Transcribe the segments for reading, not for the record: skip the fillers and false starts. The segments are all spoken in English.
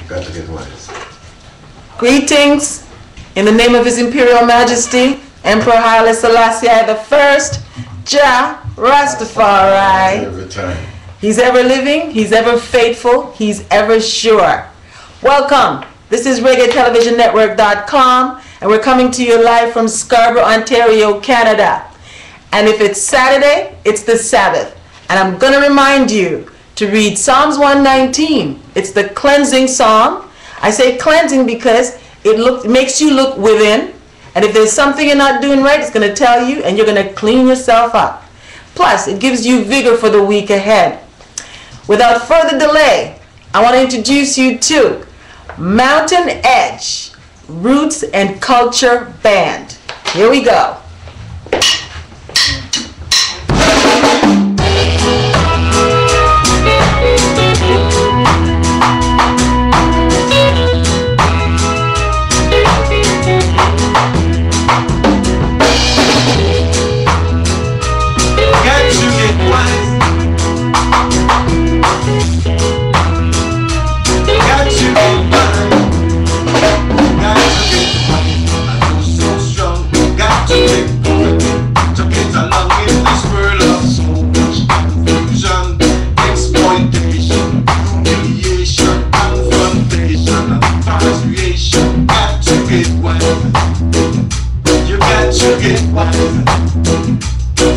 got to get wise. Greetings in the name of His Imperial Majesty, Emperor Haile Selassie I, Jah Rastafari. Every time. He's ever living, He's ever faithful, He's ever sure. Welcome. This is Reggae Television Network.com, and we're coming to you live from Scarborough, Ontario, Canada. And if it's Saturday, it's the Sabbath. And I'm going to remind you to read Psalms 119. It's the cleansing psalm. I say cleansing because it makes you look within. And if there's something you're not doing right, it's going to tell you, and you're going to clean yourself up. Plus, it gives you vigor for the week ahead. Without further delay, I want to introduce you to Mountain Edge Roots and Culture Band. Here we go.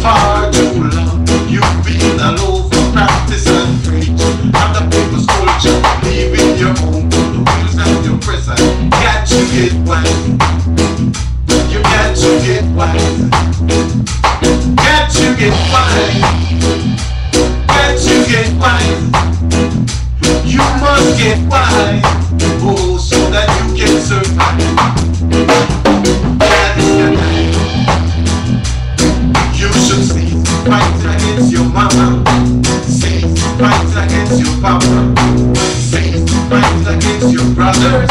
Far too long you've been alone for practice and preach. And the people's culture, leaving your home to the wheels and your present. Got to get wise. You got to get wise. Got to get wise. Got to get wise. You must get wise. Oh, so that you can survive. That is your time. You should cease fighting against your mama. Cease fighting against your papa. Cease fighting against your brothers.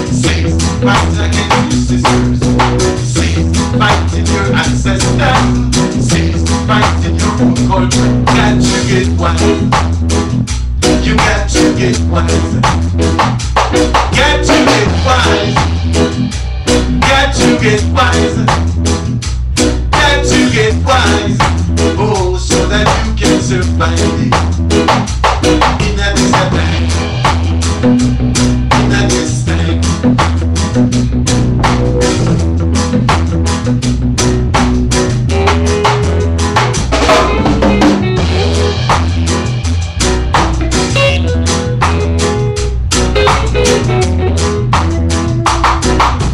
Cease fighting against your sisters. Cease fighting your ancestors. Cease fighting your own culture. Got to get wise. You got to get wise. Got to get wise. Got to get wise. Got to get wise, oh, so that you can survive it. In a this time, in a this time.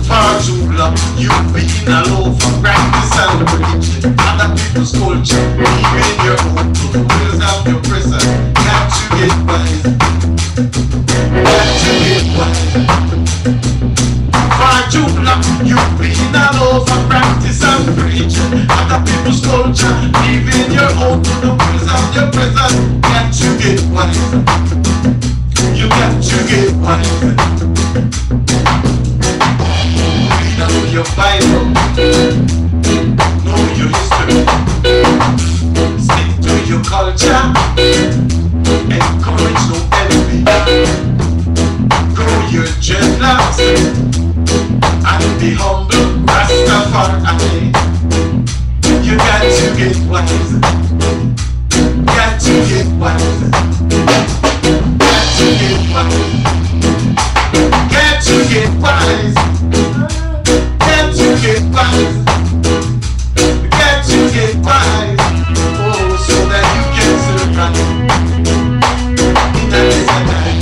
Far too long, you've been alone for practice and preaching. Other people's culture, leaving your home to the wheels of your prison. Got to get wise. Got to get wise. Far too long, you've been alone for practice and preaching. Other people's culture, leaving your home to the wheels of your prison. Got to get wise. You got to get wise. Know your Bible, know your history, stick to your culture, encourage no enemy, grow your dreadlocks, and be humble, Rastafari. You got to get wise, got to get wise, got to get wise, got to get wise. Got to get wise. Got to get wise. Oh, so that you can survive. In the desert time.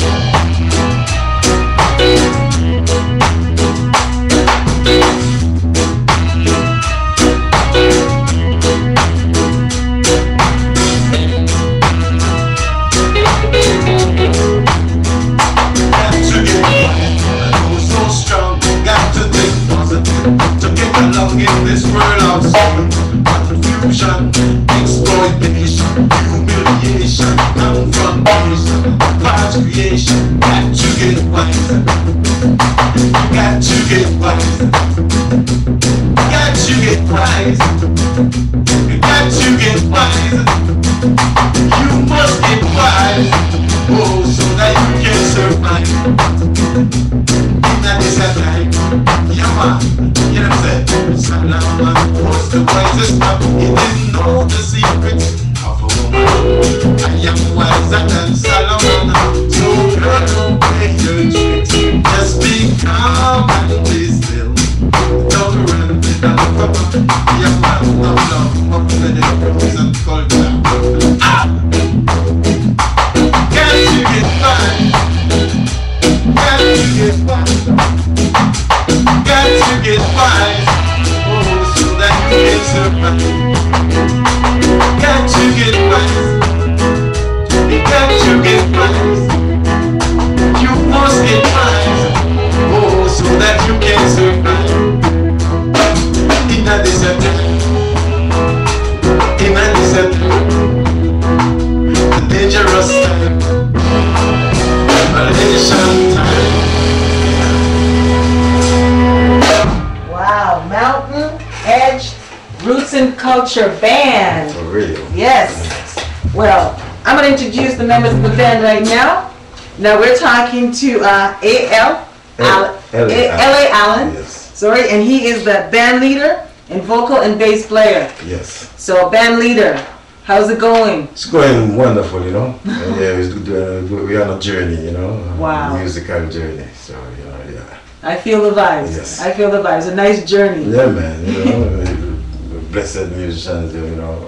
Got to get wise. Oh, so strong. Got to think positive. To get along in this world of confusion, exploitation, humiliation, confrontation, past creation. Got to get wise. Got to get wise. Got to get wise. Got to get wise. You must get wise. Oh, so that you can survive. Inna this a time, yeah man, you know what I'm saying? Solomon was the wisest man. He didn't know the secret of a woman. I am wiser than Solomon. So girl, don't play your tricks. Just be calm and be still. Don't run with a problem. Yeah man, no love, up to the roots and culture. Ah! Can't you get by? Can't you get by? Can't you get by? Oh, so that you can survive. Can't you get by? Can't you get by? You must get by. Oh, so that you can survive. In a desert, in a desert, a dangerous time, Malaysian time. Wow, Mountain Edge Roots and Culture Band. For real. Yes. Well, I'm going to introduce the members of the band right now. Now we're talking to L.A. Allen. Yes. Sorry, and he is the band leader and vocal and bass player. Yes. So, band leader, how's it going? It's going wonderful, you know. Yeah, we're on a journey, you know. Wow. Musical journey. So, you know, yeah. I feel the vibes. Yes. I feel the vibes. A nice journey. Yeah, man. You know, blessed musicians, you know,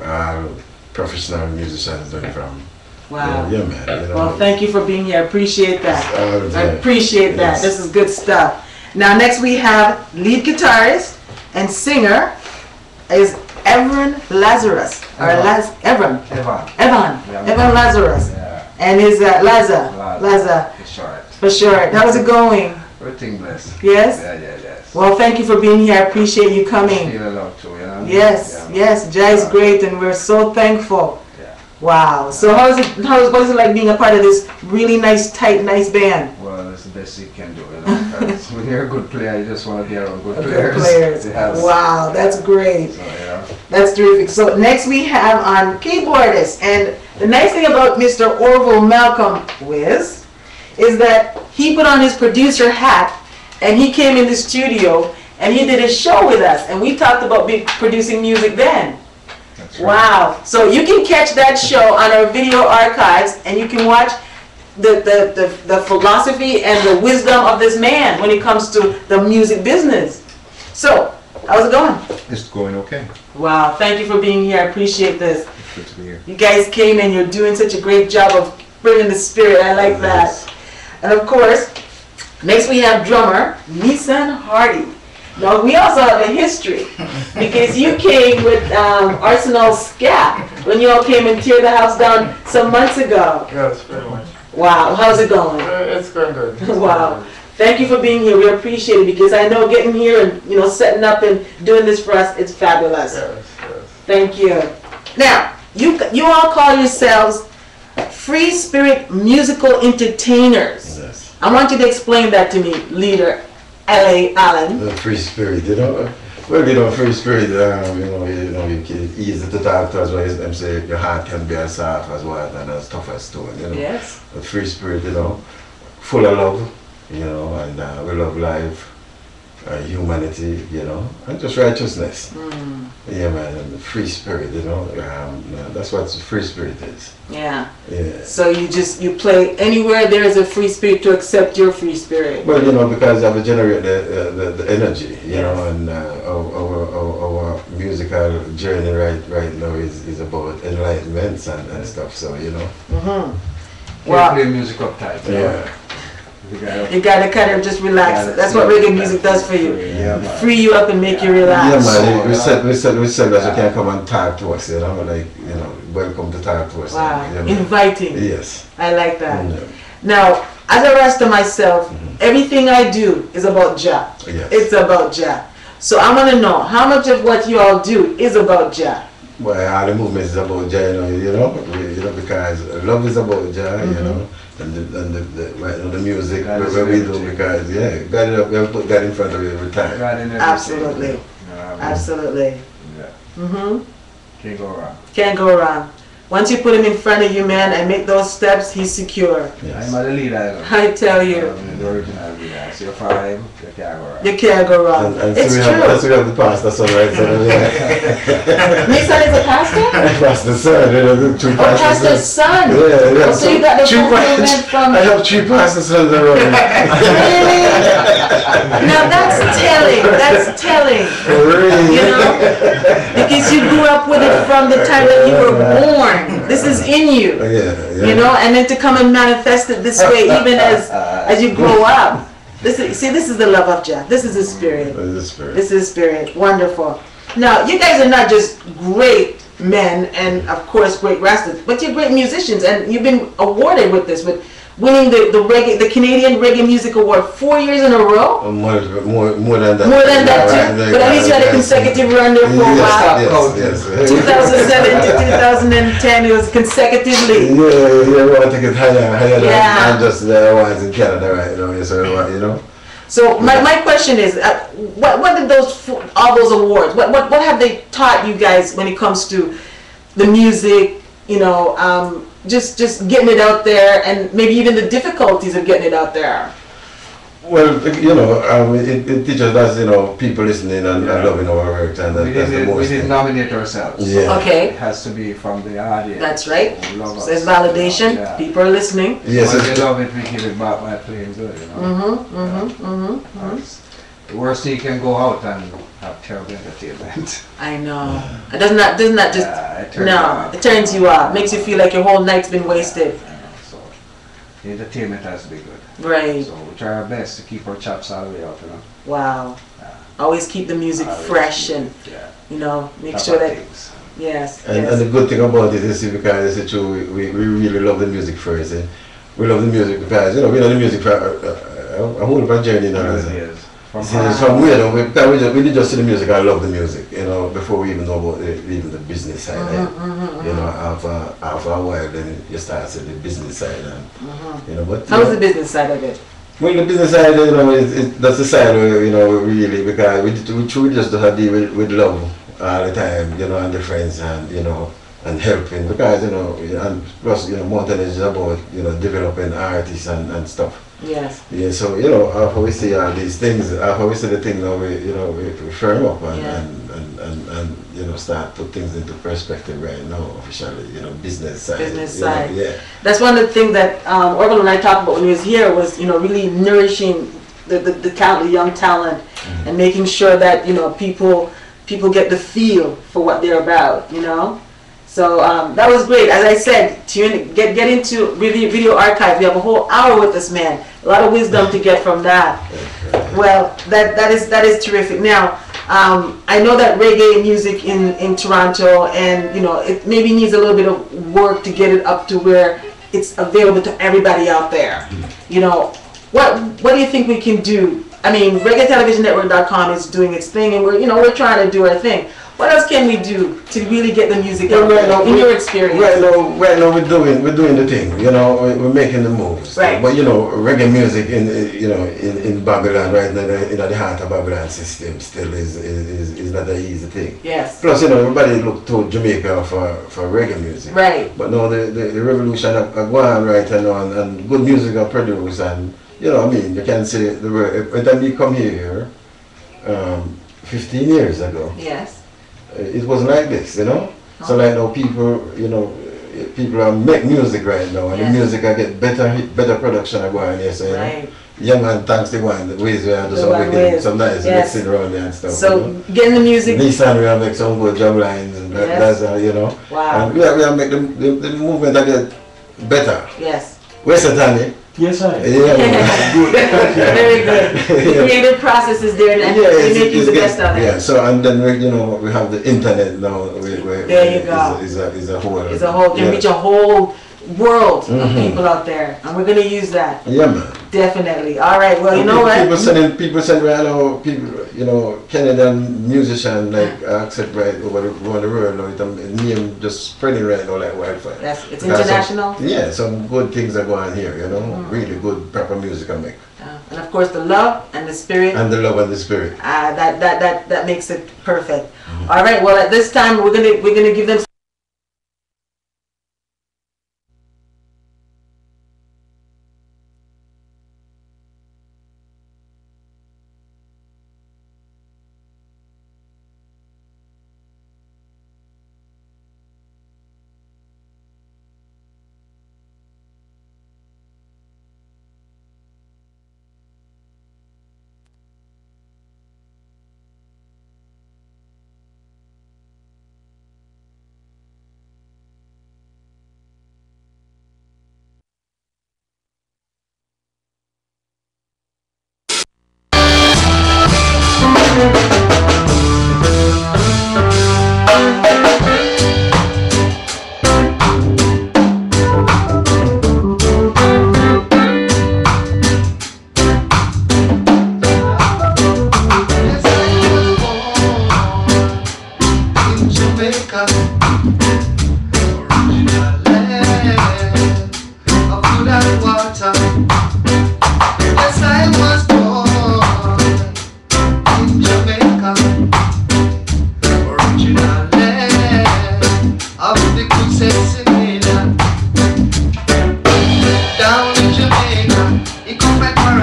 professional musicians doing from. Wow. Yeah, man. You know. Well, thank you for being here. I appreciate that. I appreciate that. Yes. This is good stuff. Now, next we have lead guitarist and singer is Evan Lazarus. Or Evan Lazarus. Yeah. And his Laza. For short. For short. How's it going? Everything blessed. Yes? Yes. Well, thank you for being here. I appreciate you coming. Feel a lot too, you know? Yes, Yeah. yes. Jai is great and we're so thankful. Yeah. Wow. So what is it like being a part of this really nice, tight, nice band? Well, it's the best you can do, you know? 'Cause when you're a good player, you just want to be around good players. Good players. Yes. Wow, that's great. So, you know. That's terrific. So next we have on keyboardist, and the nice thing about Mr. Orville Malcolm is that he put on his producer hat and he came in the studio and he did a show with us, and we talked about producing music then. That's right. Wow. So you can catch that show on our video archives and you can watch the philosophy and the wisdom of this man when it comes to the music business. So, how's it going? It's going okay. Wow, thank you for being here. I appreciate this. It's good to be here. You guys came and you're doing such a great job of bringing the spirit. I like that. Yes. And of course, next we have drummer Nissan Hardy. Now we also have a history because you came with Arsenal Scat when you all came and tear the house down some months ago. Yes, very much. Wow, how's it going? It's going good. It's Wow. going Thank you for being here. We appreciate it because I know getting here and setting up and doing this for us, it's fabulous. good. Yes. Thank you. Now, you all call yourselves Free Spirit Musical Entertainers. Yes. I want you to explain that to me, leader L.A. Allen. The free spirit, you know. Well, you know, free spirit, you can easy to talk to as well as them say your heart can be as soft as water and as tough as stone, you know. Yes. The free spirit, you know, full of love, you know, and we love life, humanity, you know, and just righteousness. Yeah, man, and the free spirit, you know, that's what free spirit is. Yeah. Yeah. So you play anywhere there is a free spirit to accept your free spirit. Well, you know, because you have to generate the energy, you Yes. know, and our musical journey right now is about enlightenment and stuff, so, you know. Can't Wow. play music uptight, you know? Yeah. You gotta kind of just relax. That's what reggae music does for you. Yeah, man. Free you up and make you Yeah, relax. man, we said that you can come and talk to us, you know, like, you know, welcome to talk to us. Wow. Yeah, man. Inviting. Yes. I like that. Yeah. Now, as a rest of myself, everything I do is about Jah. Yes. It's about Jah. So I want to know how much of what you all do is about Jah. Well, all the movement is about Jah, you know, because love is about Jah, you know, and the music God is where we do, everything. because we have put God in front of you every time. God in everything. Absolutely. You know what I mean? Absolutely. Yeah. Mm-hmm. Can't go wrong. Can't go wrong. Once you put him in front of you, man, and make those steps, he's secure. Yes. I'm the leader. I tell you. I'm the original leader. So you're fine, you can't go wrong. You can't go wrong. And It's so true. we have the pastor son, right? So, yeah. My son is a pastor? Pastor son, you know, the two Oh, pastor pastor's son. Yeah. Oh, so you got the Three fulfillment from... I have 3 pastor sons around. Really? Now that's telling. That's telling. Really? You know? Because you grew up with it from the time that you were born. This is in you. Yeah. You know, and then to come and manifest it this way, even as you grow up. This is the love of Jah. This is the spirit. This is the spirit. This is spirit. Wonderful. Now, you guys are not just great men and, of course, great wrestlers, but you're great musicians, and you've been awarded with this, with winning the Canadian Reggae Music Award 4 years in a row. More than that. More than that too. But at least you had a consecutive run there for a while. Yes. 2007 to 2010, it was consecutively. Yeah, we want to get higher Yeah. than just the ones in Canada right now. So, you know. So my question is, what did all those awards? What have they taught you guys when it comes to the music? You know, just getting it out there, and maybe even the difficulties of getting it out there. Well, you know, it teaches us, you know, people listening and loving our work, and that's the most. We didn't nominate ourselves. Yeah. Okay. It has to be from the audience. That's right. who love So it's us, validation. you know, yeah. People are listening. Yes. When they love it, we give it back by playing good, you know. The worst thing you can go out and have terrible entertainment. I know. It doesn't that just Yeah, it turns you off. it turns you off. Makes you feel like your whole night's been wasted. So the entertainment has to be good. Right. So we try our best to keep our chops all the way out, you know. Wow. Yeah. Always keep the music Always fresh keep- and yeah. you know make top sure of that things. yes. And yes. the good thing about it is, because it's true, we really love the music first. Eh? We love the music because, you know, we know the music for a whole bunch of journey now. It So. really is. From See, it's from where, though, we did just see the music, I love the music, you know, before we even know about even the business side. You know, after a while, then you start seeing the business side. And, you know, but, How's the business side of it? well, the business side, you know, that's the side where, you know, really, because we truly just have to deal with love all the time, you know, and the friends, and, you know, and helping, because, you know, and plus, you know, Mountain is about, you know, developing artists and stuff. Yes. Yeah, so, you know, after we see all these things, after we see the thing, now we, you know, we firm up and, Yeah. and you know, start put things into perspective right now, officially, you know, business side. Business you know, side. yeah. That's one of the things that Orville and I talked about when he was here was, you know, really nourishing the talent, the young talent, and making sure that, you know, people get the feel for what they're about, you know. So that was great. As I said, get into video archive. We have a whole hour with this man. A lot of wisdom to get from that. Well, that is terrific. Now, I know that reggae music in Toronto, and you know, it maybe needs a little bit of work to get it up to where it's available to everybody out there. You know, what do you think we can do? I mean, ReggaeTelevisionNetwork.com is doing its thing, and we're trying to do our thing. What else can we do to really get the music out there, in your experience? Right now we're doing the thing, you know, we're making the moves. Right. But you know, reggae music in Babylon, right now, in the heart of Babylon system, still is not an easy thing. Yes. Plus, you know, everybody look to Jamaica for reggae music. Right. But now the revolution are going on right now, and good music are produced, and you know, I mean, you can say the word. When time we come here, 15 years ago. Yes. It wasn't like this, you know. So like now people, you know, people are make music right now, and Yes. the music I get better production are going here. So you Right. know, young man thanks the one the ways we are do The some one wicked, ways. some nice Yes. mixing around there and stuff. So you know? getting the music. Nissan we are make some good drum lines, and Yes. that's you know. Wow. And we are make the movement I get better. Yes. Where's the Tani? Yes, I. Yeah. Very good. The creative process is there, and Yeah, you're making the best of it. Yeah, so and then we have the internet now. There you go. Is a whole. It's a whole can yeah. reach a whole world of people out there, and we're gonna use that Yeah, man. definitely. All right. Well, you know what? People send right now. People, you know, Canadian musician like accept right over the world now. It's name just spreading right now like wildfire. Yes, it's Because international. yeah, some good things are going here. You know, really good proper music I make, And of course, the love and the spirit. and the love and the spirit. That makes it perfect. All right. Well, at this time, we're gonna give them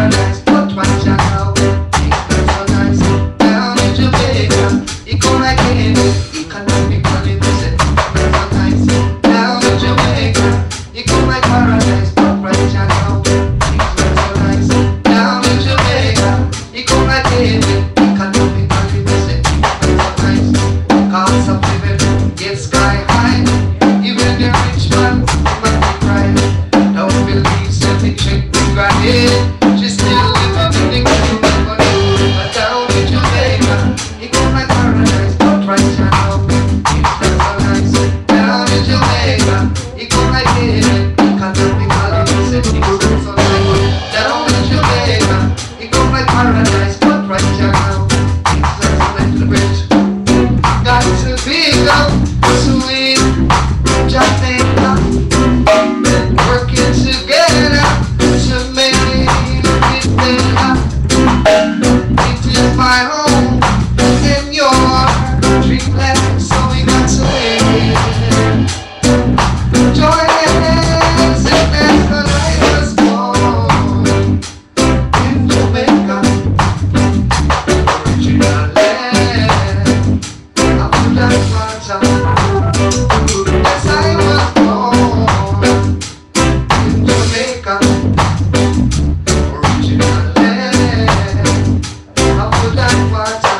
paradise, but right now, things are so nice. Down in Jamaica, it go like candy, economically decent, things are so nice. Down in Jamaica, it go like paradise, but right now, things are so nice. Down in Jamaica, it go like candy, economically decent, things are so nice. Cost of living gets sky high, even the rich man might be crying. Don't believe something trick to granted. She's still living in the money. But down in Jamaica, it goes like paradise, but right now, it's not so nice. Down in Jamaica, it goes like heaven. Economically, it's not so nice. Down in Jamaica, it goes like paradise, but right now, it's not so nice. The bridge got to be gone, sweet Jamaica, working together to make it better. It is my home and your dreamland, so we got to live. Join hands and as the light was born in Jamaica, original land. I put that water. Yes, I was born in Jamaica, original land. I put that water.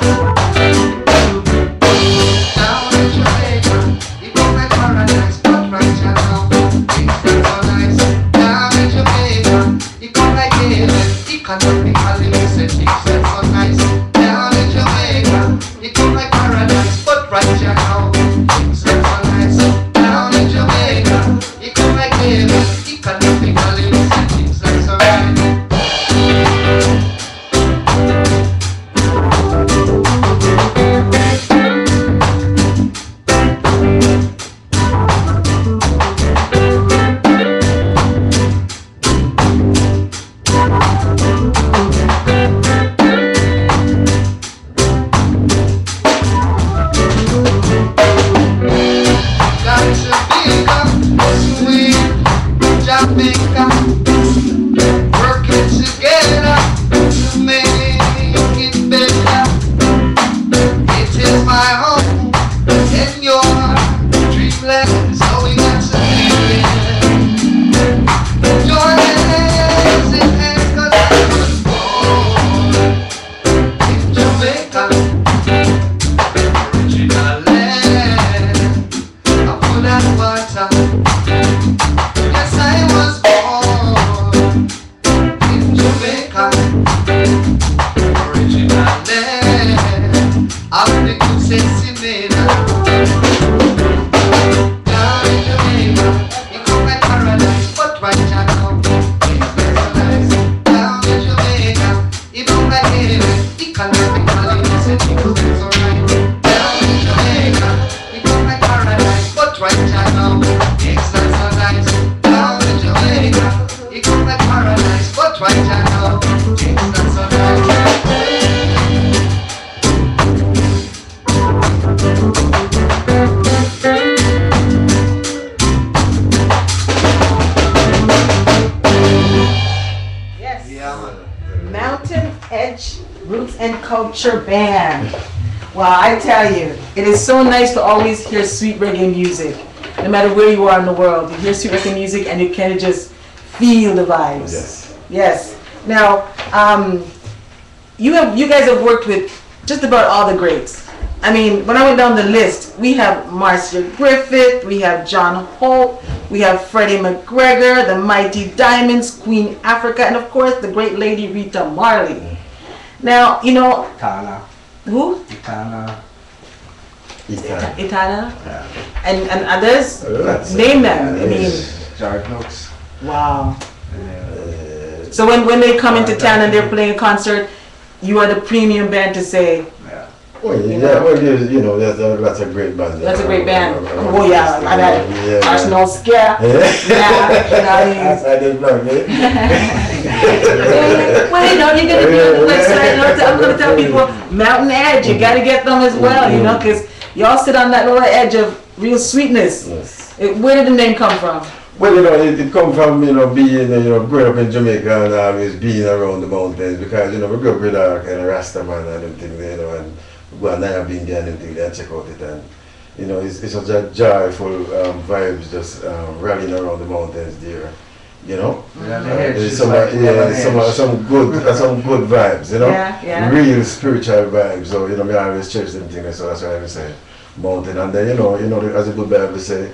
Down in Jamaica, it goes like paradise, but right now, things are so nice. Down in Jamaica, it goes like heaven. Economically, things are so nice. Down in Jamaica, it goes like paradise, but right now, things are so nice. Down in Jamaica, it goes like heaven. Economically, things are so nice. Got to be gone, sweet Jamaica, working together to make it better. It is my home and your dreamland, so we got to live it. Join hands in hands, 'cause I was born in Jamaica, original land. I put that water. Yes, I was born in Jamaica, original land. I'm the good sexy man. Down in Jamaica, it goes like paradise, but right now, it's not so nice. Down in Jamaica, it goes like heaven. Economically, it's so right. Down in Jamaica, it goes like paradise, but right now, it's not so nice. Down in Jamaica, it goes like paradise, but right now, it's not so nice. Yes. Yeah, man. Mountain Edge Roots and Culture Band. Wow, I tell you, it is so nice to always hear sweet reggae music. No matter where you are in the world, you hear sweet reggae music and you can just feel the vibes. Yes. Yes. Now, you guys have worked with just about all the greats. I mean, when I went down the list, we have Marcia Griffith, we have John Holt, we have Freddie McGregor, the Mighty Diamonds, Queen Africa, and of course the great lady Rita Marley. Now, you know, Tana. who? Tana. Ethan. Itana? Yeah. And others? That's Name them. I mean, George Nooks. wow. Yeah. So when they come into town and they're playing a concert, you are the premium band to say, Yeah. Well, yeah, well, you know, that's a great band. that's a great band. Oh yeah, I've had Arsenal Scare. That's I didn't know, Well, you know, you're going to be on the website. I'm going to tell people, Mountain Edge, you got to get them as well, you know, because y'all sit on that little edge of real sweetness. Yes. Where did the name come from? Well, you know, it come from, you know, being, you know, growing up in Jamaica and always being around the mountains because, you know, we grew up with a kind of Rasta man and everything, you know, and we go and I being there and everything there and check out it and, you know, it's such a joyful vibes just rallying around the mountains there, you know. Some good vibes, you know. Real spiritual vibes. So, you know, me always cherish them things, so that's why I say mountain. And then, you know, as a good Bible say,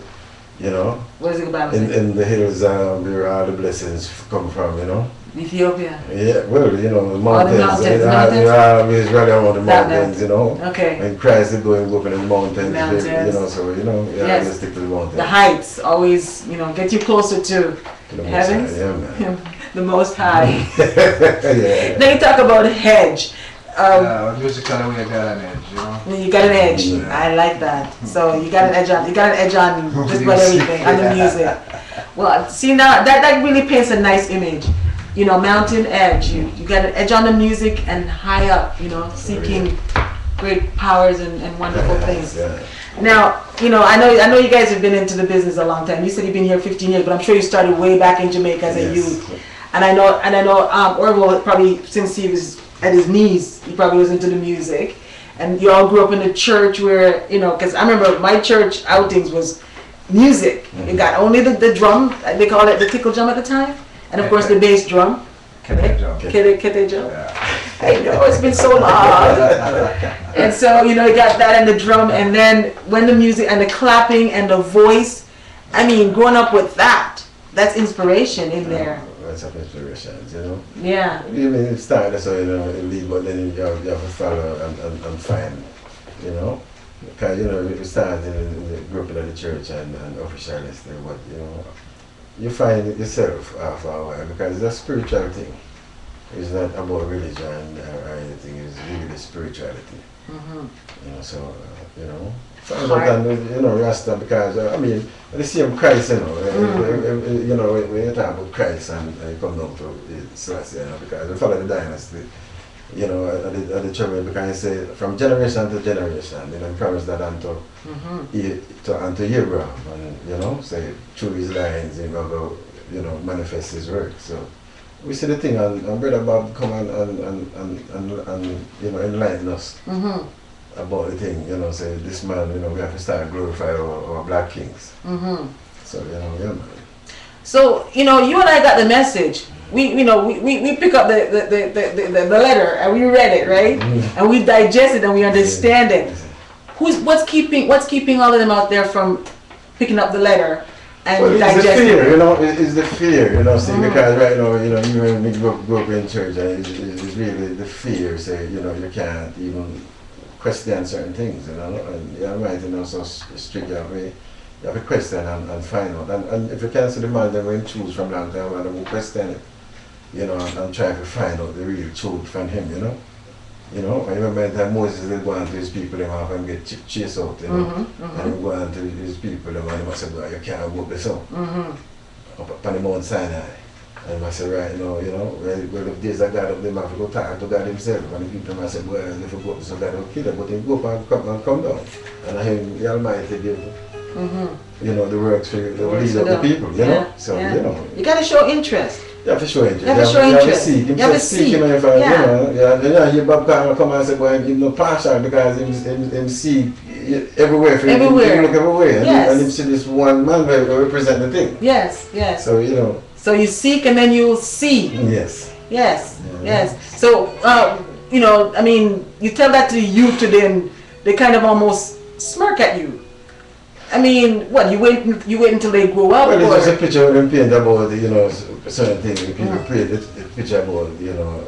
you know, what is it about? In the hills where all the blessings come from, you know. Ethiopia. Yeah, well, you know, the mountains. You always rally around the mountains, you know. Okay. And Christ is going up in the mountains, you know, so, you know, always stick to the mountains. The heights always, you know, get you closer to the heavens. Yeah, man. The Most High. Yeah. Then you talk about hedge. Musically, we got an edge, you know. You got an edge. Yeah. I like that. So you got an edge on. You got an edge on just about everything on the music. Well, see now that really paints a nice image. You know, mountain edge. You got an edge on the music and high up. You know, seeking great powers and wonderful things. Yeah. Now, you know, I know you guys have been into the business a long time. You said you've been here 15 years, but I'm sure you started way back in Jamaica as a youth. And I know Orville probably since he was at his knees, he probably was into the music. And you all grew up in a church where, you know, because I remember my church outings was music. You got only the drum, they call it the tickle drum at the time, and of course the bass drum. Kete drum. Kete drum. I know, it's been so long. And so, you know, you got that and the drum, and then when the music and the clapping and the voice, I mean, growing up with that, that's inspiration in there. That's of inspirations, you know. Yeah. You mean it started so, you know, lead, but then you have to follow and find, you know. Because, you know, we started in the group in the church and officially still, but, you know, you find it yourself after a while because it's a spiritual thing. It's not about religion or anything, it's really spirituality. You know, so, you know. Find out and, you know, Rasta because, I mean, the same Christ, you know, you know, when you talk about Christ and you come down to Celestia, you know, because we follow the dynasty, you know, at the church, because you say from generation to generation, you know, he promised that unto Abraham, and, you know, say through his lines, he will go, you know, manifest his work. So we see the thing, and Brother Bob come and you know, enlighten us. About the thing, you know, say this man, you know, we have to start glorify our black kings. So, you know, yeah, man. So, you know, you and I got the message. We pick up the letter and we read it, right? And we digest it and we understand it. What's keeping all of them out there from picking up the letter and digesting it? It's the fear, you know, it's the fear, you know, see, because right now, you know, you when we grow up in church, and it's really the fear, say, you know, you can't even question certain things, you know, and you're right, you know, so strict that way. You have to question and find out. And if you can't see the man, then when choose from long time, and we'll question it, you know, and try to find out the real truth from him, you know. You know, I remember that Moses will go on to his people and get chased out, you know. And he go on to his people and he must say, well, you can't go up the sun. Up on the Mount Sinai. And I said, right, you know, well, if there's a God up there, I have to go talk to God himself. And the people might say, well, if you go up to some God, will kill him. But he go up and come down. And him, the Almighty give, you know, the works for the lead of the people, you know. So, you know. You got to show interest. You have to show interest. You have to show interest. You have to see. You have to see. You know, you Bob come and say, well, he's not partial because him see everywhere. Everywhere. Look everywhere. Yes. And him see this one man will represent the thing. Yes, yes. So, you know. So you seek and then you'll see. Yes. Yes. Yes. So, you know, I mean, you tell that to the youth today and they kind of almost smirk at you. I mean, what, you wait until they grow up? Well, it's just a picture of them paint about, you know, certain things. People paint the picture about, you know,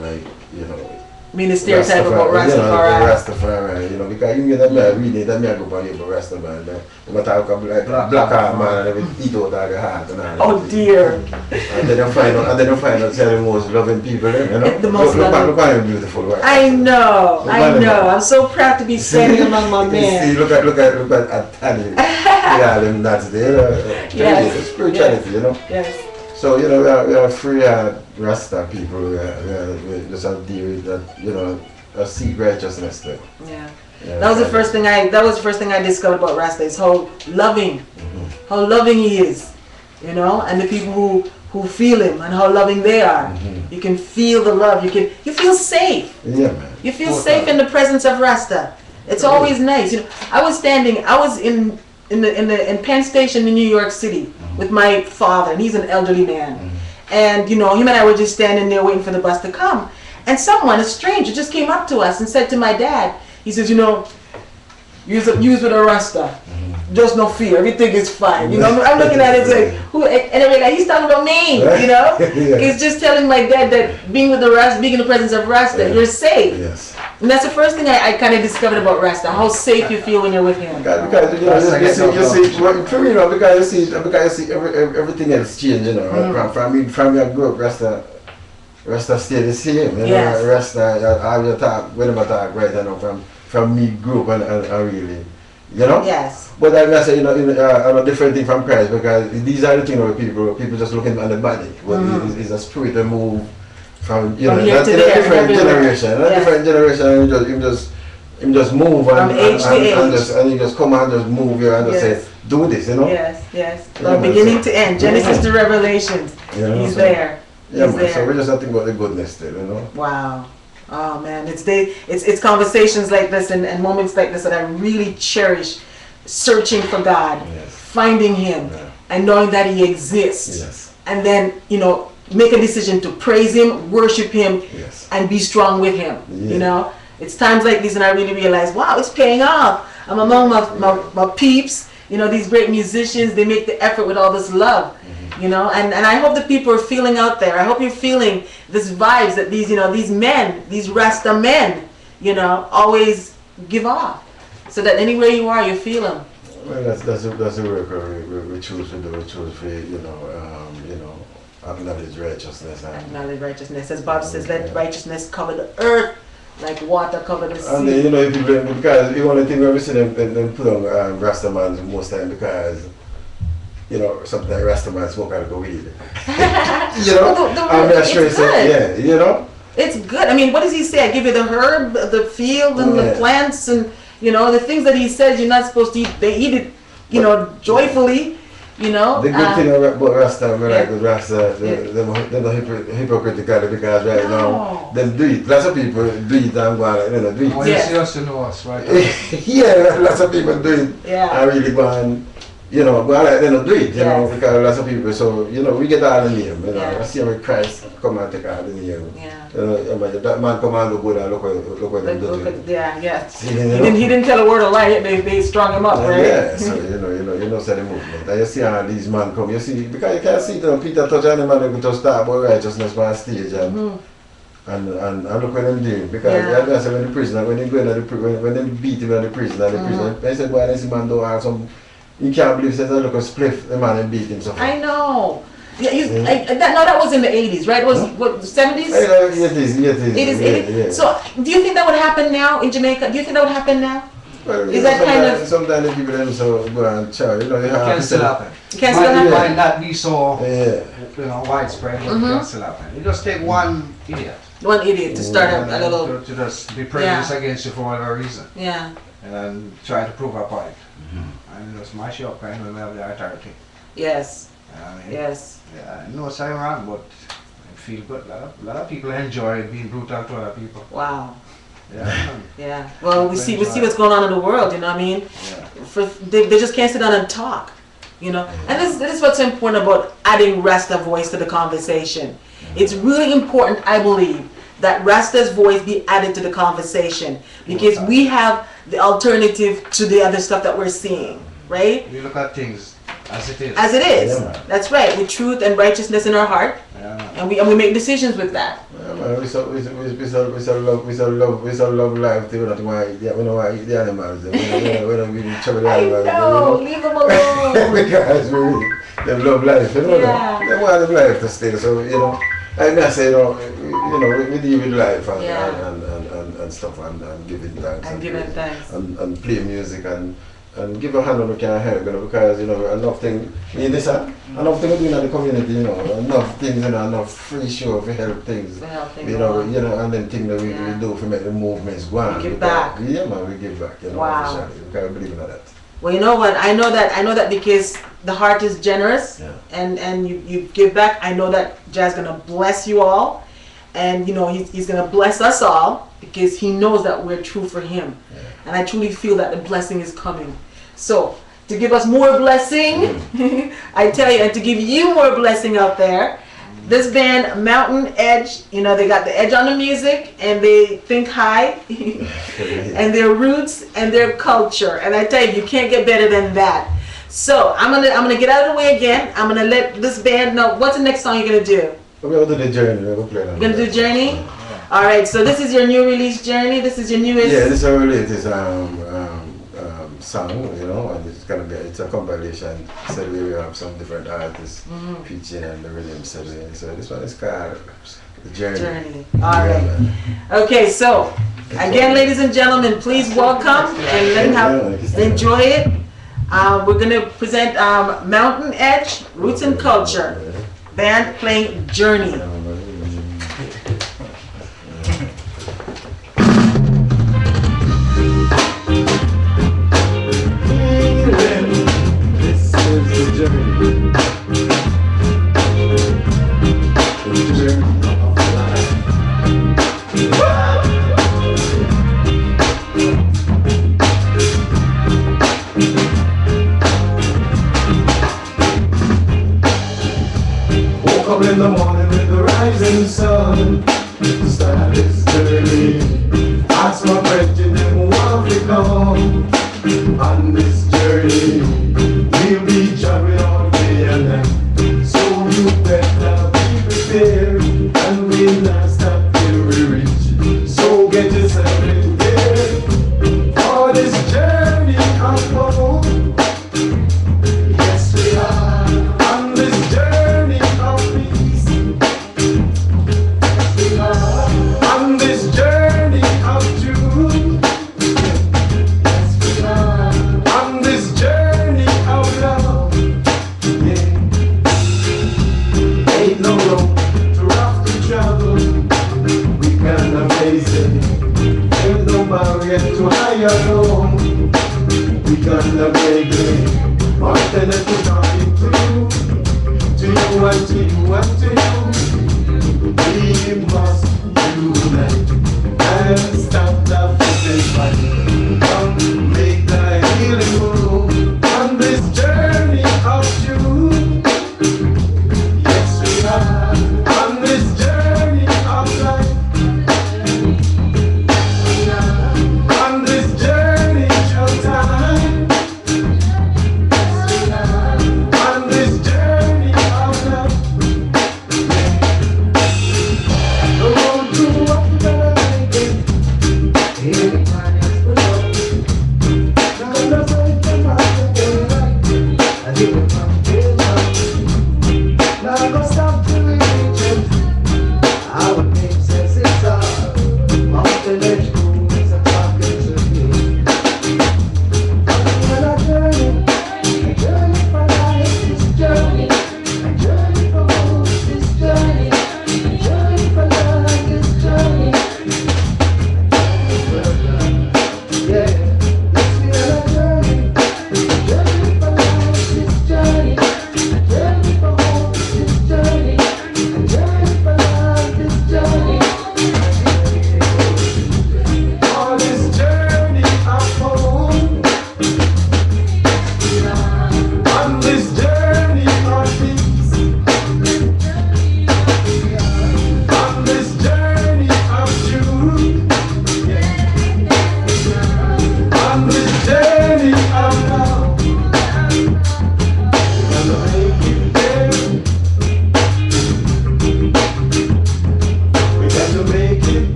like, you know, I mean the stereotype about Rastafari. You know, Rastafari, you know, because you know that man reading that man go by you about Rastafari, man. But talk about like black heart man and everything eat out of the heart and all. Oh dear. And then you find out they're the most loving people, you know. The most loving. Look at him beautiful, right? I know. I'm so proud to be standing among my men. See, look at Tanya. Yeah, them that's there. Yes. Spirituality, you know. Yes. So, you know, we are free Rasta people, we just have to deal with that, you know, seek righteousness there. Yeah. That was the first thing I discovered about Rasta is how loving he is. you know, and the people who feel him and how loving they are. You can feel the love. You feel safe. Yeah, man. You feel safe in the presence of Rasta. It's always nice. You know, I was in Penn Station in New York City with my father, and he's an elderly man. And you know, him and I were just standing there waiting for the bus to come. And someone, a stranger, just came up to us and said to my dad, he says, you know, use with a Rasta. Just no fear, everything is fine. You know, I'm looking at it like, who? And I realized he's talking about me. You know, he's just telling my dad that being with the Rasta, being in the presence of Rasta, you're safe. Yes. And that's the first thing I kind of discovered about Rasta, how safe you feel when you're with him. Because you know, you see, for me, you know, because you see everything else change, you know. From me, I grew up, Rasta stay the same. You know, Rasta, I will talk, whenever I talk, right, you know, from me grew up and really, you know. Yes. But I say, you know, I'm a different thing from Christ, because these are the things where people just looking at the body. But it's a spirit that move from, you know, in a different generation. In a different generation, him just move and he just come and just move here and just say, do this, you know. Yes. From beginning to end, Genesis to Revelations, he's there. Yeah, man, so we're just not thinking about the goodness still, you know. Wow. Oh man, it's conversations like this and moments like this that I really cherish. Searching for God, finding Him, and knowing that He exists, and then, you know, make a decision to praise Him, worship Him, and be strong with Him. You know, it's times like these, and I really realize, wow, it's paying off. I'm among my peeps. You know, these great musicians, they make the effort with all this love. You know, and I hope that people are feeling out there. I hope you're feeling this vibes that these, you know, these men, these Rasta men, you know, always give off. So that anywhere you are, you feel them. Well, that's the work we choose to do. We choose for, you know, acknowledge righteousness. Acknowledge righteousness. As Bob says, let righteousness cover the earth like water cover the sea. And then, you know, because the only thing we see them put on Rasta man most time, because, you know, sometimes Rasta man smoke out of the weed. You know? I'm not sure. Yeah, you know? It's good. I mean, what does he say? I give you the herb, the field, and the plants, and you know, the things that he says you're not supposed to eat, they eat it, you know, joyfully, you know. The good thing about Rasta, like with Rasta, they're not hypocritical, because right now, them do it. Lots of people do it and go on, you know, do it. Well, you see us to know us, right? Yeah, lots of people do it. Yeah. And really go on, you know, go on, they don't do it, you know, because lots of people, so, you know, we get all the name, you know. I see how Christ come and take all the name. You know, that man come and look good and look what they do. He didn't tell a word of lie, they strung him up, right? Yeah, so you know, say the movement. And you see all these men come, you see, because you can't see, you know, Peter touch any man who to start about righteousness on stage and look what them doing. Because that's when the prisoner, when they go into the prison, when they beat him in the prison, they said, boy, this man don't have some, you can't believe, says, look a spliff, the man and beat him so far. I know. Yeah, that was in the 80s, right? It was what, 70s? It is. 80s. So, do you think that would happen now in Jamaica? Do you think that would happen now? Well, is that kind of... Sometimes the people them so go and chow, you know, it can still happen. It can still happen. Might not be so, you know, widespread, but it can still happen. You just take one idiot. One idiot to start a little... To just be prejudiced against you for whatever reason. Yeah. And then try to prove a point. And just mash you up and we have the authority. Yes. I mean, yes. Yeah, I know it's wrong, but I feel good. A lot of people enjoy being brutal to other people. Wow. Yeah. Yeah. Well, we see what's going on in the world. You know what I mean? Yeah. They just can't sit down and talk. You know. And this is what's important about adding Rasta voice to the conversation. It's really important, I believe, that Rasta's voice be added to the conversation, because we have the alternative to the other stuff that we're seeing, right? We look at things as it is. As it is. Yeah, that's right. With truth and righteousness in our heart, and we make decisions with that. Yeah, man. We so love life. We don't want to eat the animals. We don't really trouble the animals. I know. Leave them alone. Because they love life. You know, they want the life to stay. So you know, I say, we deal with life and stuff and giving thanks and play music and give a hand on the can help, you know, because, you know, enough things, enough things we do in the community, you know, enough things, you know, enough free show for help things, you know, and then things that we do to make the movements go on. We give back. Yeah, man, we give back, you know, officially, because we believe in that. Well, you know what, I know that because the heart is generous, Yeah. and you give back. I know that Jazz gonna bless you all, and you know he's gonna bless us all because he knows that we're true for him, and I truly feel that the blessing is coming. So to give us more blessing, I tell you, and to give you more blessing out there. This band, Mountain Edge, you know, they got the edge on the music and they think high and their roots and their culture. And I tell you can't get better than that. So I'm gonna get out of the way again. I'm gonna let this band know what's the next song you're gonna do. We're gonna do the Journey. We're gonna play that. You're gonna do Journey? All right, so this is your new release, Journey. This is your newest. Yeah, this is our latest song, you know, and it's a compilation. So we have some different artists featuring and the rhythm section. So this one is called The Journey. All right. Okay, so again, ladies and gentlemen, please welcome and let him enjoy it. We're gonna present Mountain Edge Roots and Culture band playing Journey. Woke up in the morning with the rising sun to start this journey. Ask my question and what we come on this journey. We'll be traveling all day and night, so you better be prepared, and we'll not stop till we reach. So get yourself in there for this journey of home. Yes, we are on this journey of peace. Yes, we are on this journey of truth. Yes, we are on this journey of love. Yeah. Ain't no road too rough to travel. We gonna face it. Ain't no barrier too high or low. We gonna break it. Alternative talking to you and to you and to you. We must unite and stop the fighting fight. Come make the healing move on this journey of truth. Yes, we are on this journey of life. On this journey of time. On this journey of love. The road to what we gonna make it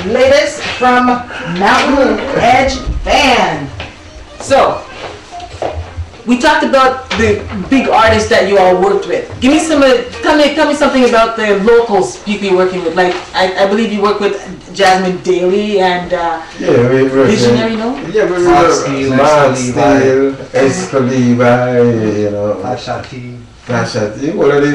latest from Mountain Edge Band. So, we talked about the big artists that you all worked with. Give me some, tell me something about the locals you've been working with. Like, I believe you work with Jasmine Daly and Visionary, no? Yeah, we work with Mark Steele, Escaliva, you know. Ashati. Ashati. Well, the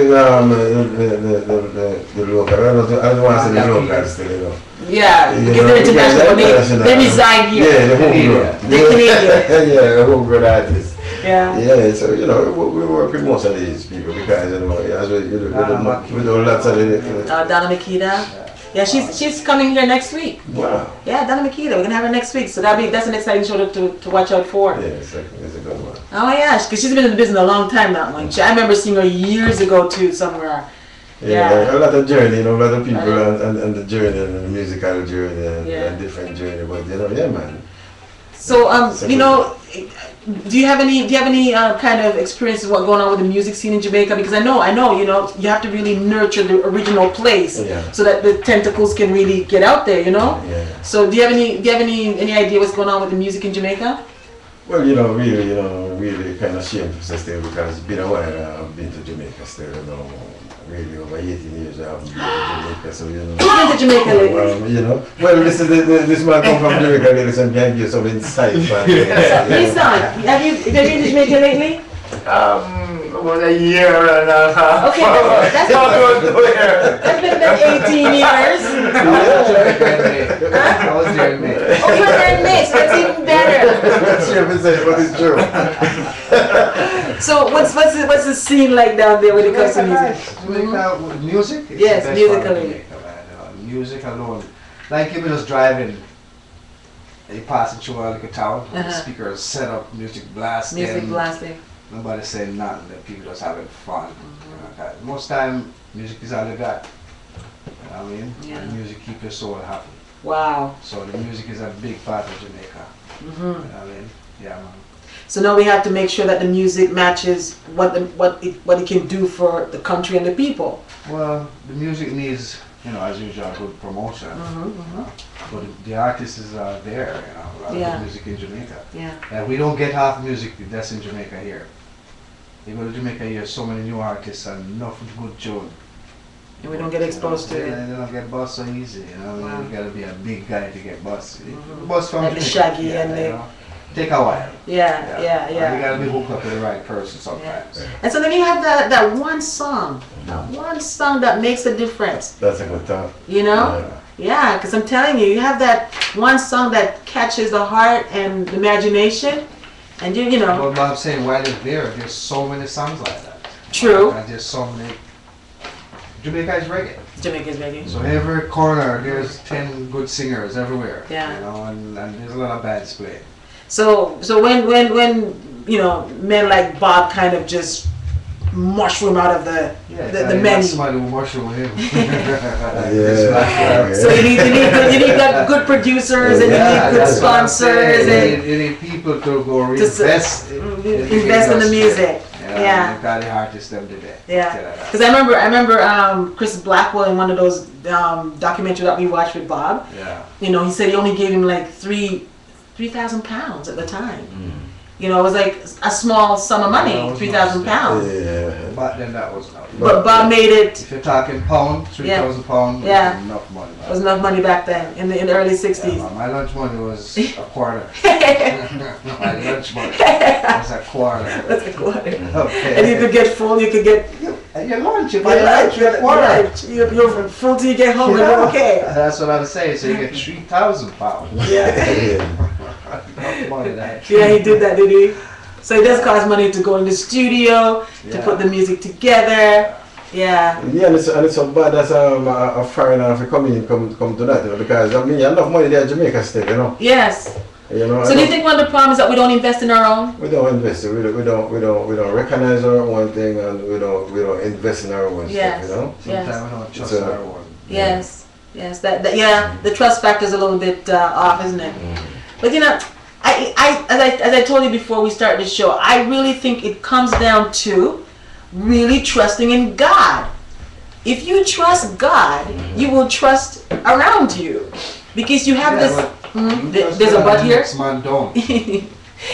local, I don't want to say the local still, you know. Yeah, because they're international, but they reside here. Yeah, the homegrown. They're Canadian. Yeah, the homegrown artists. Yeah. Yeah, so you know, we work with most of these people because you know, as we do lots of the. Donna Makita. Yeah, she's coming here next week. Wow. Yeah, Donna Makita. We're gonna have her next week, so that's an exciting show to watch out for. Yeah, it's a good one. Oh yeah, because she's been in the business a long time now. Like, I remember seeing her years ago too somewhere. Yeah, a lot of journey, you know, a lot of people and the journey and the musical journey and different journey, but you know, yeah, man. So you know, do you have any kind of experience with what's going on with the music scene in Jamaica? Because I know, you know, you have to really nurture the original place so that the tentacles can really get out there, you know. Yeah. So do you have any idea what's going on with the music in Jamaica? Well, you know, really kind of shameful still because it's been a while I've been to Jamaica still, you know. Really over 18 years I haven't been to Jamaica, so you know. You've been to Jamaica lately? You know, well, this man come from Jamaica lately, so I can give you some insight. Listen, have you been to Jamaica lately? About a year and a half. Okay, that's been 18 years. I was there in May. Oh, you were there in May, so that's even better. But it's true. So what's the scene like down there when it comes to music? Music? Yes, musically. Music alone. Like if you're just driving, and you passing through a little town, the speakers set up music blasting. Music blasting. Nobody saying nothing, the people just having fun. Most time, music is all you got. You know what I mean? Yeah. And music keeps your soul happy. Wow. So the music is a big part of Jamaica. You know what I mean? Yeah, man. So now we have to make sure that the music matches what it can do for the country and the people. Well, the music needs, you know, as usual, good promotion. But the artists are there, you know, a lot of good music in Jamaica. Yeah. We don't get half music that's in Jamaica here. You go to Jamaica, you have so many new artists and enough good tune. And we don't get exposed to it. They don't get bust so easy, you know. You gotta be a big guy to get bust. Bust from Like the Shaggy and the. You know? Take a while. Yeah. You gotta be hooked up with the right person sometimes. And so then you have that one song that makes a difference. That's a good talk. You know? Yeah, because I'm telling you, you have that one song that catches the heart and the imagination, and you know. But I'm saying while it's there's so many songs like that. True. And there's so many. Jamaica is reggae. Jamaica's reggae. So every corner there's 10 good singers everywhere. Yeah. You know, and there's a lot of bands playing. So when you know men like Bob kind of just mushroom out of the menu. Somebody will mushroom him. So you need good producers and you need good sponsors and you need people to go invest in the music. Yeah. Got the artists them today. Yeah. Because I remember Chris Blackwell in one of those documentaries that we watched with Bob. Yeah. You know, he said he only gave him like £3,000 at the time. You know, it was like a small sum of money, £3,000. Yeah. But then that was not. But Bob made it. If you're talking pound, £3,000, Yeah. enough money. It was enough money back then in the early '60s. Yeah, my lunch money was a quarter. My lunch money was a quarter. That's a quarter. Okay. And you could get full. You could get your lunch. You buy lunch with a quarter. You're full till you get home. And you're okay. That's what I'm saying. So you get £3,000. Yeah. Enough money that. Yeah, he did that, did he? So it does cost money to go in the studio to put the music together. Yeah. Yeah, and it's so bad as a foreigner if you come to that, you know, because I mean enough money there in Jamaica still, you know. Yes. You know. So do you think one of the problems is that we don't invest in our own? We don't invest. We don't recognize our own thing, and we don't invest in our own stuff, you know. Sometimes we don't trust our own. Yes. Yes. That the trust factor is a little bit off, isn't it? But you know, as I told you before we started the show, I really think it comes down to really trusting in God. If you trust God, you will trust around you. Because you have this. But There's a but here. next man don't.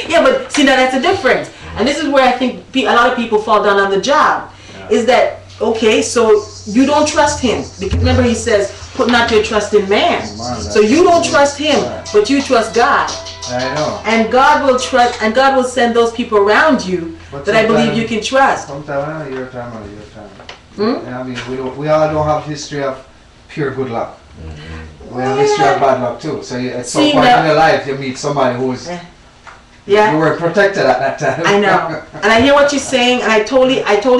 Yeah, but see, now that's the difference. And this is where I think a lot of people fall down on the job. Is that, okay, so you don't trust him. Because remember he says, put not your trust in man. So you don't trust him, but you trust God. I know. And God will trust, and God will send those people around you that I believe you can trust. Sometimes your time. I mean, we all don't have history of pure good luck. We have history of bad luck too. So at some point in your life, you meet somebody who's you were protected at that time. I know, and I hear what you're saying, and I totally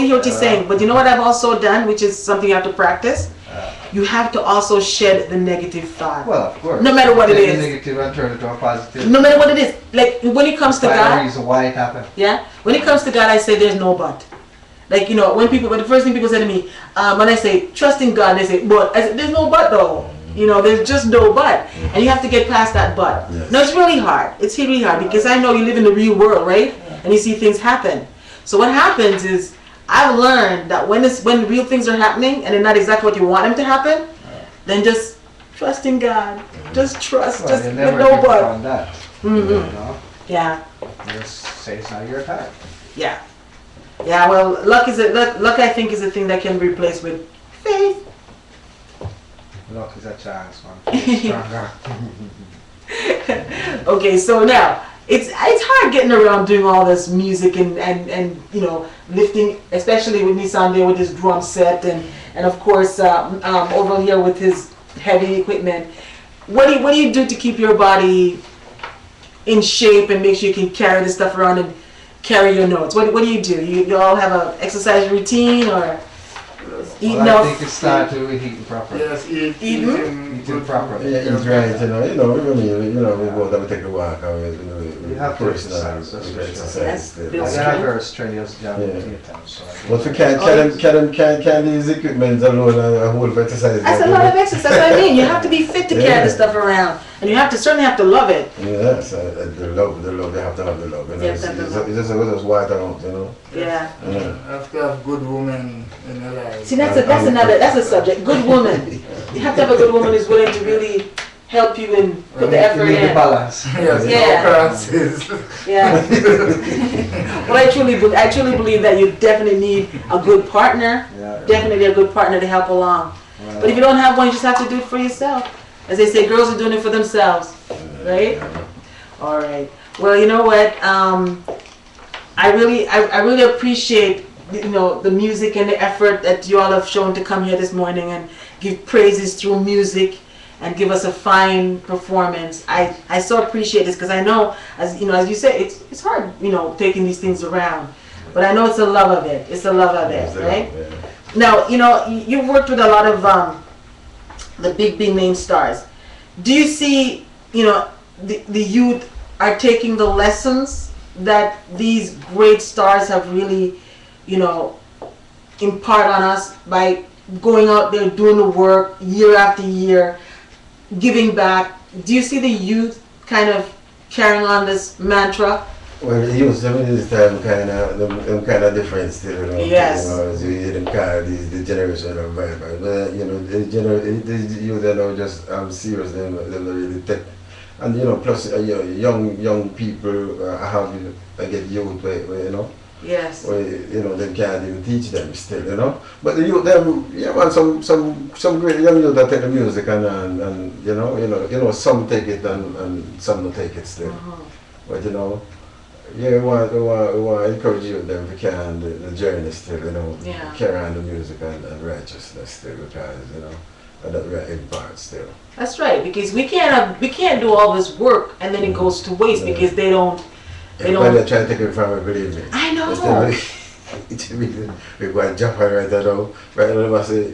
hear what you're saying. But you know what I've also done, which is something you have to practice. You have to also shed the negative thought. Well, of course. No matter what it is. The negative and turn it to a positive. No matter what it is. Like when it comes to God. The reason why it happened. Yeah. When it comes to God, I say there's no but. Like, you know, when the first thing people say to me, when I say trust in God, they say, but. I said, there's no but though. You know, there's just no but. And you have to get past that but. Yes. No, it's really hard. It's really hard because I know you live in the real world, right? And you see things happen. So what happens is, I've learned that when real things are happening and they're not exactly what you want them to happen, then just trust in God. Just trust. Well, just you never no give but. up on that. Mm-hmm. You know? Yeah. Just say it's not your time. Yeah. Yeah. Well, luck I think is a thing that can be replaced with faith. Luck is a chance, man. Stronger. Okay, so now it's hard getting around doing all this music and you know, lifting, especially with Nissan there with his drum set and of course over here with his heavy equipment. What do you do to keep your body in shape and make sure you can carry this stuff around and carry your notes? What do you do? You all have an exercise routine or eating Well, I off? think it started with eating properly. Yes, Eating properly. Yeah, he's right, you know, we go down, we take a walk, and we have to personal exercise, that's for sure. exercise. Yes, I Bill. got a very strenuous job Yeah. at theatre, so I do But we that. can't these equipment alone a whole exercise. That's a lot of exercise. That's what I mean. You have to be fit to carry this stuff around, and you certainly have to love it. Yes, the love, you have to have the love. You know, Yeah, it's the love. just water out, you know. Yeah. You have to have good women in your life. See, that's a subject. Good woman. You have to have a good woman who's willing to really help you and put the effort You need the in. balance. Yes, Yeah. no Francis. Yeah. Well, I truly believe that you definitely need a good partner. Yeah. Definitely a good partner to help along. Well, But if you don't have one, you just have to do it for yourself. As they say, girls are doing it for themselves, right? All right. Well, you know what? I really appreciate, you know, the music and the effort that you all have shown to come here this morning and give praises through music and give us a fine performance. I so appreciate this because I know, as you say, it's hard, you know, taking these things around. But I know it's the love of it. It's the love of it, right? Now, you know, you've worked with a lot of the big name stars. Do you see, you know, the youth are taking the lessons that these great stars have really, you know, impart on us by going out there doing the work year after year, giving back? Do you see the youth kind of carrying on this mantra? Well, the youth this time kind of different still, you know. Yes. You know, as you hear them kind of the generation of vibe, but you know, the youth are now just serious. They don't really take, and you know, plus young people have get youth where you know. Yes. Where, you know, they can't even teach them still, you know. But the youth, them, yeah, man, some great young youth that take the music and you know, some take it and some don't take it still. But you know, yeah, we want to encourage you them if we can the journey still, you know, carry on the music and righteousness still, because you know, and that we're in part still. That's right, because we can't do all this work and then it goes to waste because they don't. When they try to take it from me, believe me. I know. It's really, we go to Japan right now. Right now, I say,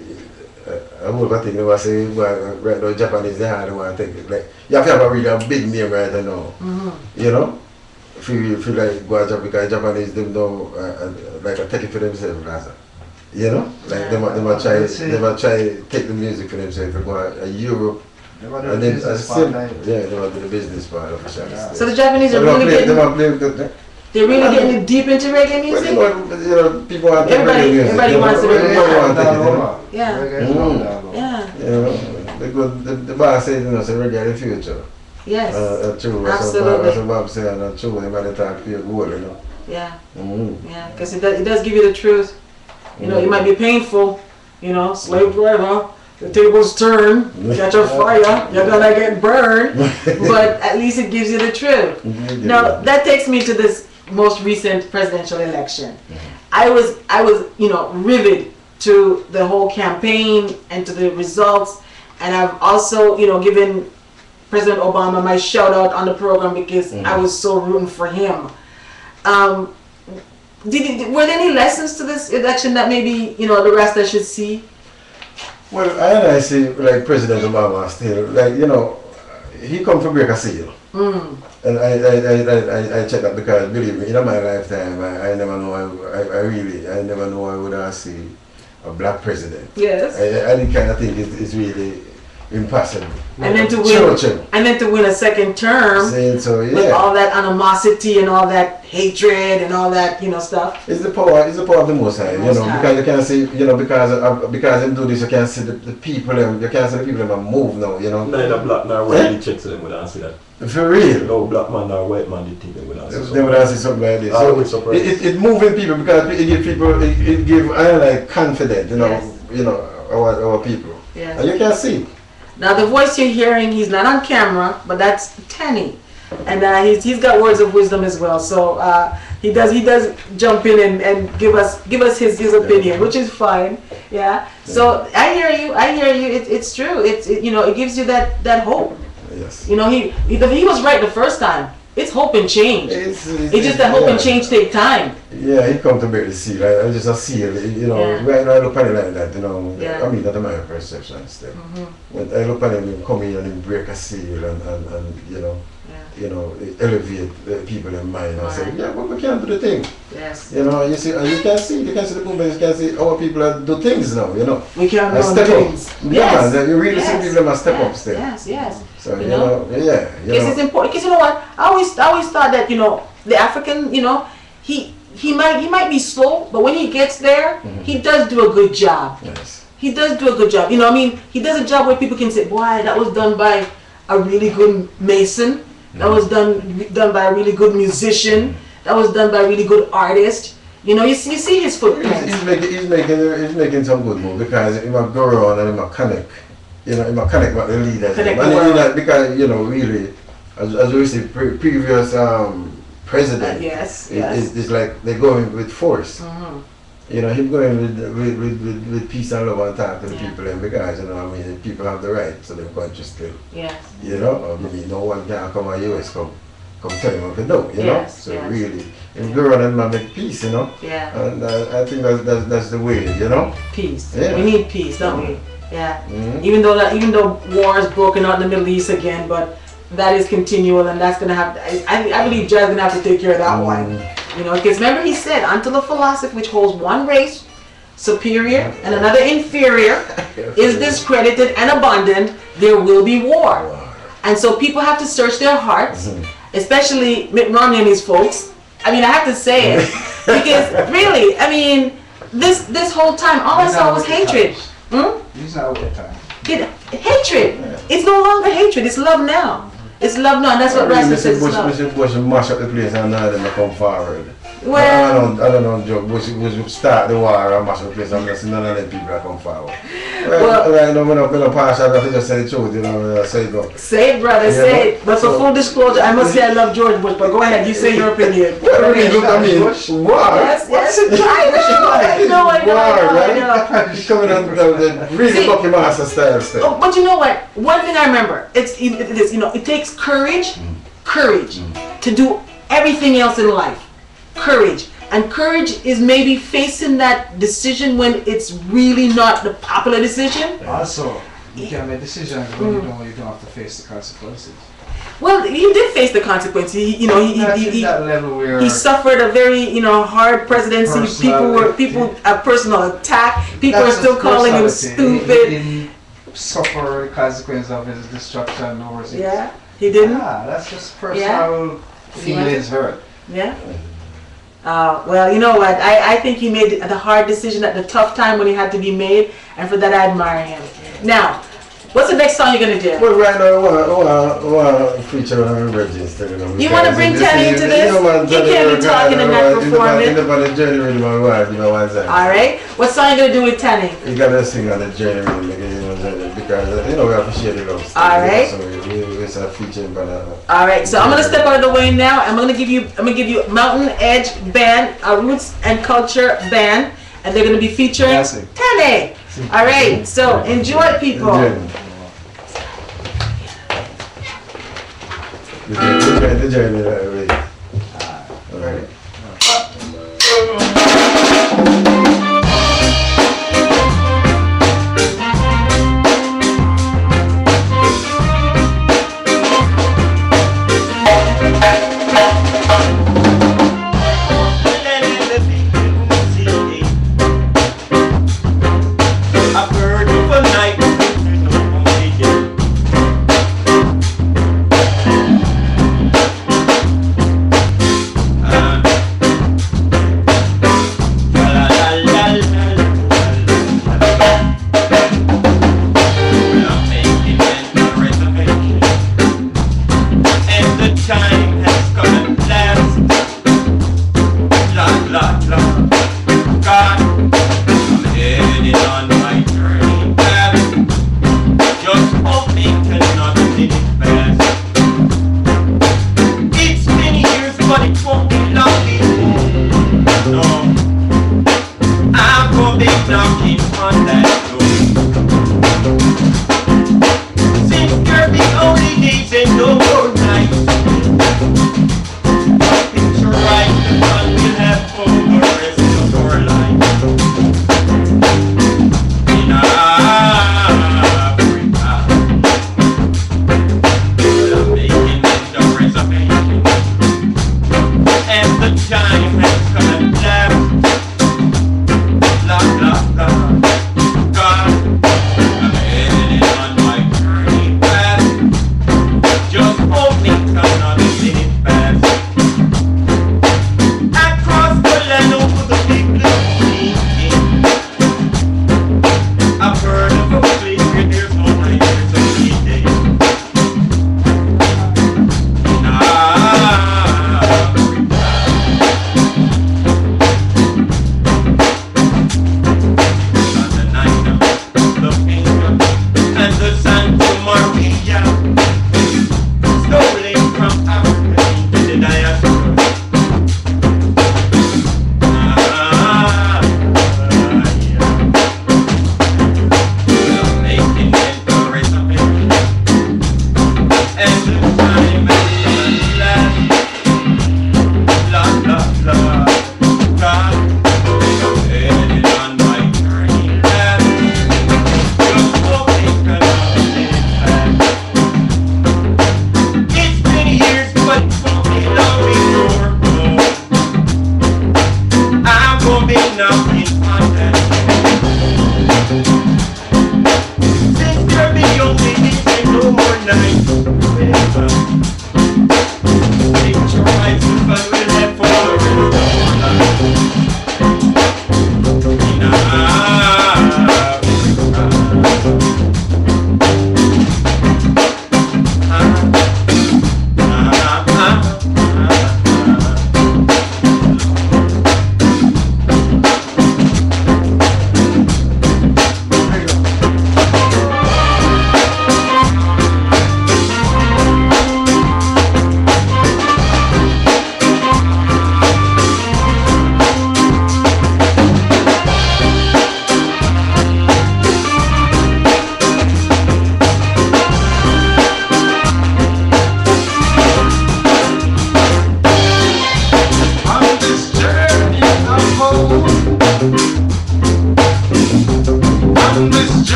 I whole thing, I say, right now, Japanese, they hardly want to take it. Like, you have to have a really big name right now. You know? If you like go to Japan, because Japanese, them know, like, take it for themselves, rather. You know? Like, they might try to take the music for themselves. If you go to Europe, and then they want to do the business part of it. So the Japanese are really getting deep into reggae music? Well, you know, people want to Everybody wants to be reggae. Yeah. You know, because the boss says, you know, say reggae the future. Yes. True. Absolutely. That's what Bob said, and true. Everybody talk to your goal, you know. Yeah. Mm-hmm. Yeah, because it does give you the truth. You know, it might be painful, you know, slave driver, the tables turn, catch a fire, you're gonna get burned, but at least it gives you the truth. Now, that takes me to this most recent presidential election. I was, you know, riveted to the whole campaign and to the results, and I've also, you know, given President Obama my shout out on the program because I was so rooting for him. Were there any lessons to this election that maybe, you know, the rest I should see? Well, I see like President Obama still, like, you know, he come to break a seal. And I check that because, believe me, in my lifetime, I never know, I never know I would have seen a black president. Yes. I kind of think it's really impossible. And then to win a second term So, yeah. with all that animosity and all that hatred and all that, you know, stuff. It's the power of the Most High, you know, High. because you can see, you know, because them do this, you can see the people, you can see the people that move now, you know. Neither black nor white did check, so they wouldn't see that. For real. No black man nor white man did think they would answer. They would answer something like this. So it moving people because it give people, it give, like confidence, you know, Yes. you know, our people. Yes. And you can see. Now the voice you're hearing, he's not on camera, but that's Tanny, and he's got words of wisdom as well. So he does jump in and give us his opinion, which is fine. Yeah. So I hear you. It's true. You know, it gives you that hope. Yes. You know, he was right the first time. It's hope and change. It's just that hope and change take time. Yeah, he come to break the seal. I just a seal, you know. When I look at it like that, you know. Yeah. I mean, that's my perception still. When I look at him come in and he break a seal and you know, elevate the people in mind and say, yeah, but we can't do the thing. Yes. You know, you see, and you can see the movement. You can see our people do things now. You know. We can't do step things. up. Yeah, man, you really see people that step up still. Yes. So you know, yeah. Because it's important. Because you know what? I always thought that, you know, the African, you know, he might be slow, but when he gets there, he does do a good job. Yes. He does do a good job. You know, I mean, he does a job where people can say, boy, that was done by a really good mason. That was done by a really good musician. That was done by a really good artist. You know, you see his footprints. He's making some good move because he might go around and he might connect. You know, he might connect with the leaders. Because, you know, really, as we see, previous president, it's like they're going with force. You know, him going with peace and love and talk to the people, and because, you know, I mean, people have the right to their country still. Yes. You know, I mean, no one can come to the US come tell him what to do, you know. So really, if go around and make peace, you know. Yeah. And I think that's the way, you know. Peace. Yeah. We need peace, don't we? Yeah. Even though war is broken out in the Middle East again, but that is continual, and that's gonna have. I believe Jazz gonna have to take care of that one. You know, because remember he said, until a philosophy which holds one race superior and another inferior is discredited and abandoned, there will be war. And so people have to search their hearts, especially Mitt Romney and his folks. I mean, I have to say it because really, I mean, this whole time all I saw was hatred. He's not with the time. Hatred. It's no longer hatred. It's love now. It's love now. And that's what Rasta says. Mr. Bush mash up the place and none of them come forward. Well, I don't know, Joe. Bush start the war and mash up the place and just none of them people that come forward. Well, I know when I'm partial, I just say the truth, you know, say it go. Say it, brother, say it. But for full disclosure, I must say I love George Bush, but go ahead, you say your opinion. What do you look at me? War. Yes. I know. War, right? He's coming on the really Bucky Master style still. Oh, but you know what? One thing I remember, it takes courage to do everything else in life. Courage. And courage is maybe facing that decision when it's really not the popular decision. Also, you can make decisions when you don't have to face the consequences. Well, he did face the consequences. He suffered a very hard presidency. A personal attack. People are still calling him stupid. He didn't suffer the consequences of his destruction overseas. Yeah, he didn't. Yeah, that's just personal feelings hurt. Yeah. Well, you know what? I think he made the hard decision at the tough time when it had to be made, and for that I admire him. Now, What's the next song you're gonna do? Well, right now, I want to feature on Reggae instead of You want to bring Teddy into this? He can't be talking and not performing. All right. What song you gonna do with Teddy? You gotta sing on the journey rhythm, because we have to share the love. All right. So it's a feature, but all right. So I'm gonna step out of the way now. I'm gonna give you Mountain Edge Band, a roots and culture band, and they're gonna be featuring Teddy. All right. So enjoy, people. The journey right away. All right.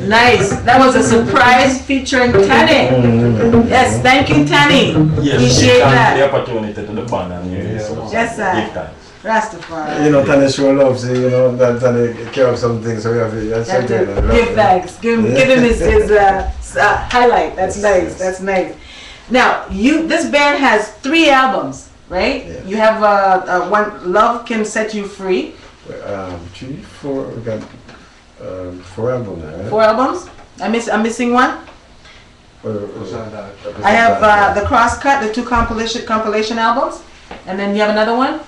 Nice. That was a surprise featuring Tani. Yes, thank you, Tani. Yes, appreciate that. The opportunity to the band and Yes, sir. give thanks. Rastafari. You know, Tani show love, so you know that Tani care of some things, so we have to give thanks. Give him his highlight. That's nice. Yes. That's nice. Now, this band has 3 albums, right? Yes. You have one, Love Can Set You Free. 3, 4, we got 4 albums now, right? 4 albums. I'm missing one. I I have the Crosscut, the 2 compilation albums, and then you have another one,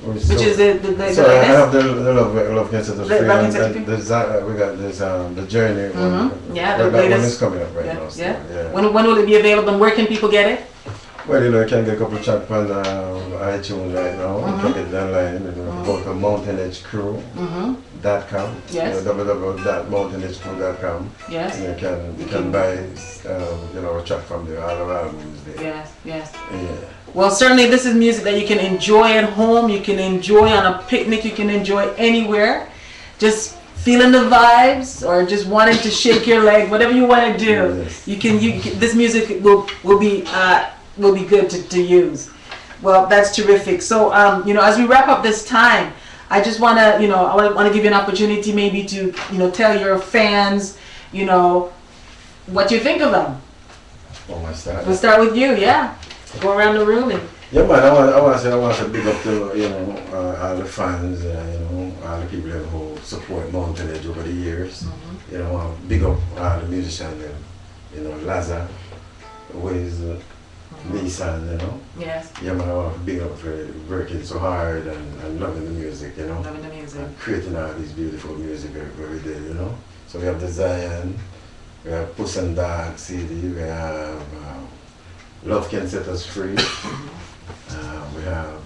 which is the so I have latest. the Love Can Set Us Free, Love Can and Set You Free. we got this the Journey one. Yeah, that the one latest. is coming up right Yeah, now. So, yeah. yeah. When will it be available? And where can people get it? Well, you know, you can get a couple of tracks on iTunes right now. You can get it online. You know, go to mountainedgecrew.com. Yes. www.mountainedgecrew.com. Yes. And you can buy you know, a track from there. All of our albums there. Yes. Yes. Yeah. Well, certainly this is music that you can enjoy at home, you can enjoy on a picnic, you can enjoy anywhere. Just feeling the vibes or just wanting to shake your leg, whatever you want to do. Yes. This music will be good to use. Well, that's terrific. So, you know, as we wrap up this time, I just want to, you know, I want to give you an opportunity maybe to, you know, tell your fans, you know, what you think of them. Oh, start. We'll start with you, yeah. Go around the room and. Yeah, man, I want to say big up to, you know, all the fans, you know, all the people who support Mountain Edge over the years. You know, big up all the musicians, you know, Laza, Wiz, Nissan, you know. Yes. Yeah, man, I want to big up for working so hard and loving the music, you know. Loving the music. And creating all these beautiful music every day, you know. So we have the Zion, we have Puss and Dog CD, we have Love Can Set Us Free. We have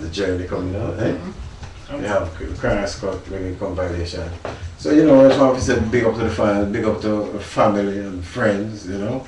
the Journey coming out, eh? We have Crosscut Reggae compilation. So, you know, I just want to say big up to the fans, big up to family and friends, you know.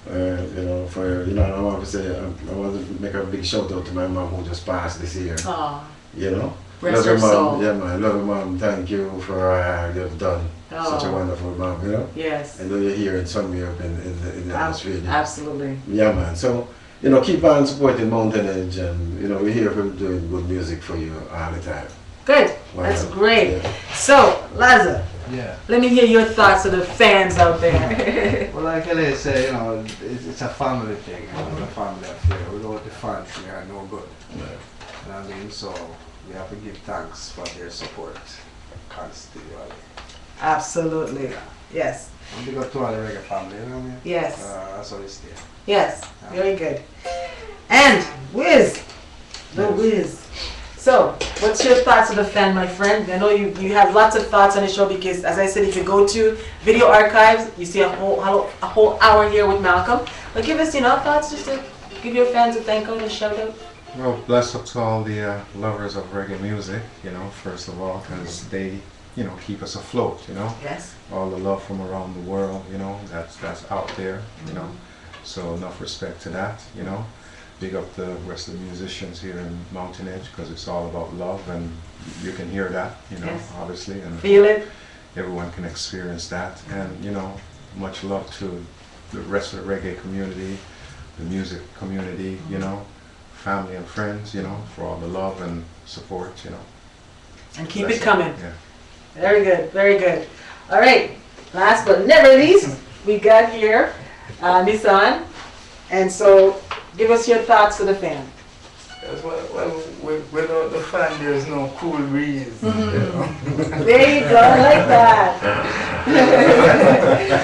You know, for, you know, I want to say, I want to make a big shout out to my mom who just passed this year. Aww. You know. Rest Love her your mom, soul. yeah man, love your mom, thank you for all you've done. Such a wonderful mom, you know. Yes. I know you're here in somewhere up in the atmosphere. You know? Absolutely. Yeah man, so, you know, keep on supporting Mountain Edge and, you know, we're here for doing good music for you all the time. Good. Why That's not? great. Yeah. So, Laza, Yeah. let me hear your thoughts of the fans out there. Well, like I say, you know, it's a family thing. You know, it's a family affair. Without the fans, we are no good. Yeah. You know what I mean? So we have to give thanks for their support constantly. Absolutely. Yes. And big up to all the reggae family, you know what I mean? Yes. That's how we stay. Yes. Very good. And Wiz. The Wiz. So, what's your thoughts of the fan, my friend? I know you have lots of thoughts on the show because, as I said, if you go to video archives, you see a whole hour here with Malcolm. But give us, you know, thoughts just to give your fans a thank you and a shout out. Well, bless up to all the lovers of reggae music, you know, first of all, because they, you know, keep us afloat, you know. Yes. All the love from around the world, you know, that's out there, you know. So enough respect to that, you know. Big up the rest of the musicians here in Mountain Edge because it's all about love and you can hear that, you know, Yes. obviously. And Feel it. everyone can experience that. And, you know, much love to the rest of the reggae community, the music community, you know, family and friends, you know, for all the love and support, you know. And keep That's it coming. Yeah. Very good, very good. All right, last but never least, we got here Nissan. And so, give us your thoughts to the fan. Yes, well, without the fan, there's no cool breeze. You know? There you go, I like that.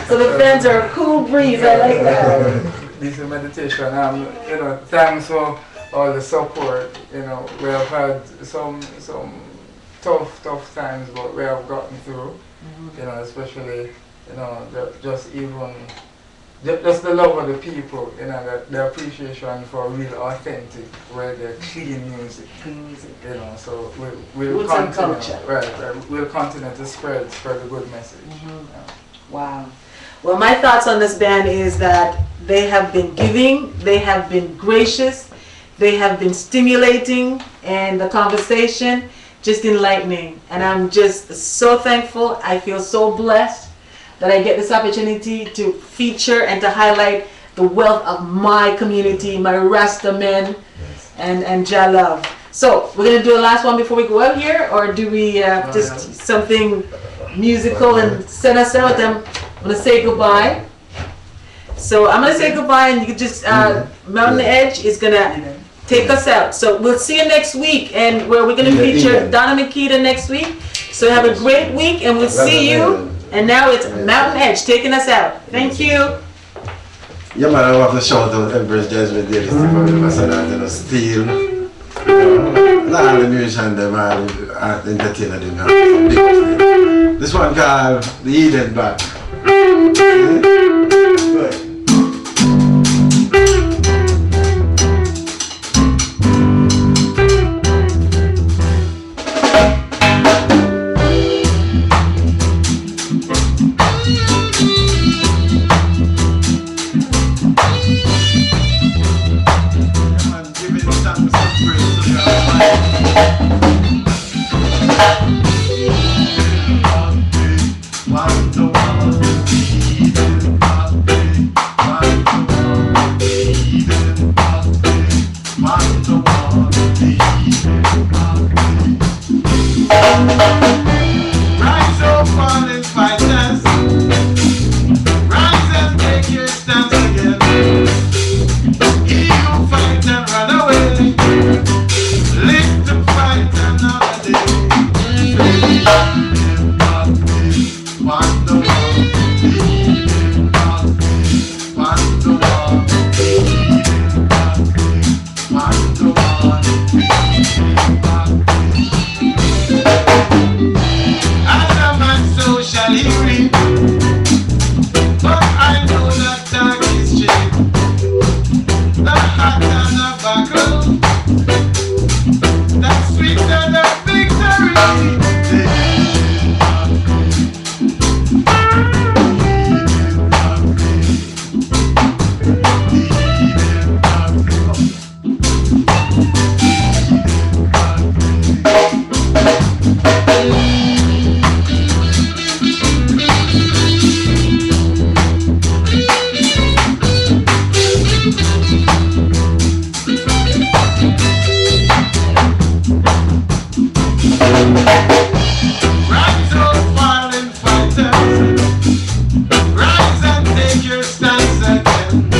So the fans are a cool breeze, I like that. This is meditation. You know, thanks for all the support. You know, we have had some tough times, but we have gotten through. You know, especially, you know, just the love of the people, you know, the appreciation for real, authentic, reggae, clean music. You know, so we'll Roots and continue. culture. Right, we'll continue to spread the good message. Yeah. Wow. Well, my thoughts on this band is that they have been giving, they have been gracious, they have been stimulating, and the conversation just enlightening. And I'm just so thankful. I feel so blessed that I get this opportunity to feature and to highlight the wealth of my community, my Rasta men, and Jah love. So we're gonna do a last one before we go out here, or do we just something musical and send us out? I'm gonna say goodbye. So I'm gonna say goodbye, and you can just Mountain Edge is gonna take us out. So we'll see you next week, and where we're gonna feature Donna Makita next week. So have a great week, and we'll see you. And now it's Mountain Edge taking us out. Thank you. Yeah, man, I want to shout out Empress Jasmine Davis for the Steel. All the musicians, them all entertainer, them have this one called The Eden Back. Good. Rise up, fallen fighters. Rise and take your stance again. He who fight and run away, live to fight another day. Want the war, want the war, want the war. Adam and so shall he reap. But I know that time is cheap. The hot and the buckle, that's sweeter than victory. Rise up, fallen fighters. Rise and take your stance again.